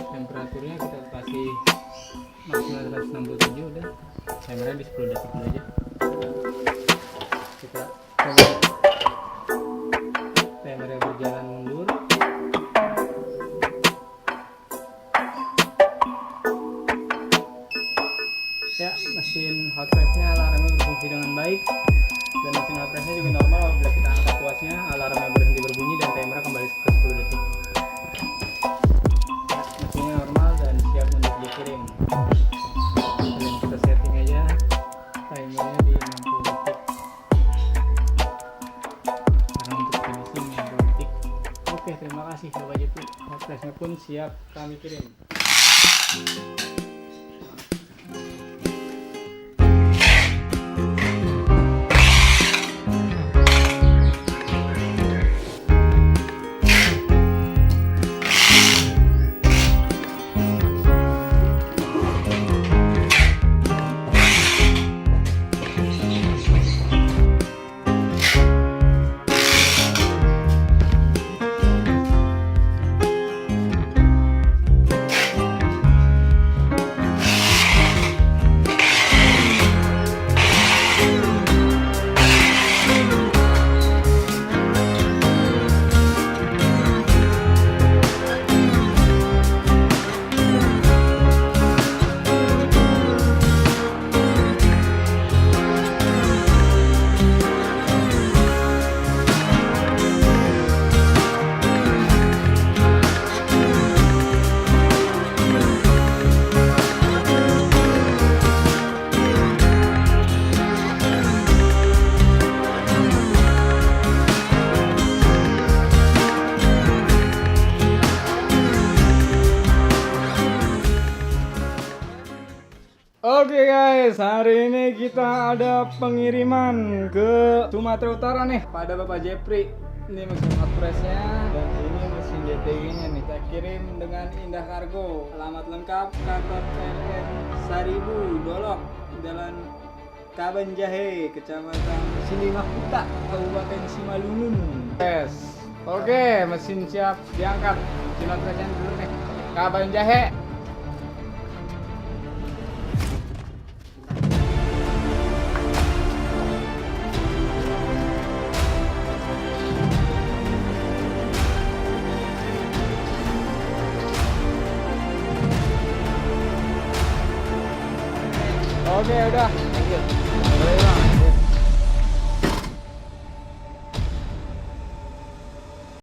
Temperaturnya kita kasih maksimal 167, udah kamera di 10 detik dulu aja. Kita coba kamera berjalan mundur. Ya, mesin hot press-nya alarmnya berfungsi dengan baik, dan mesin hot press-nya juga normal. Apabila kita angkat tuasnya, alarmnya berhenti berbunyi dan timer kembali ke 10 detik. Ya, mesinnya normal dan siap untuk dikirim. Dan kita setting aja timernya di 60 detik karena untuk finishing 60 detik. Oke, terima kasih Bapak Jepri. Hot press-nya pun siap kami kirim. Oke guys, hari ini kita ada pengiriman ke Sumatera Utara nih pada Bapak Jepri. Ini mesin hot press-nya dan ini mesin DTG-nya nih. Kita kirim dengan Indah Kargo. Alamat lengkap kantor PLN Saribu Dolok, Jalan Kabanjahe, Kecamatan Silimakuta, Kabupaten Simalungun. Yes. Oke, mesin siap diangkat. Mesin hot press-nya dulu nih. Kabanjahe. Oke, udah. Lanjut. Boleh, Bang.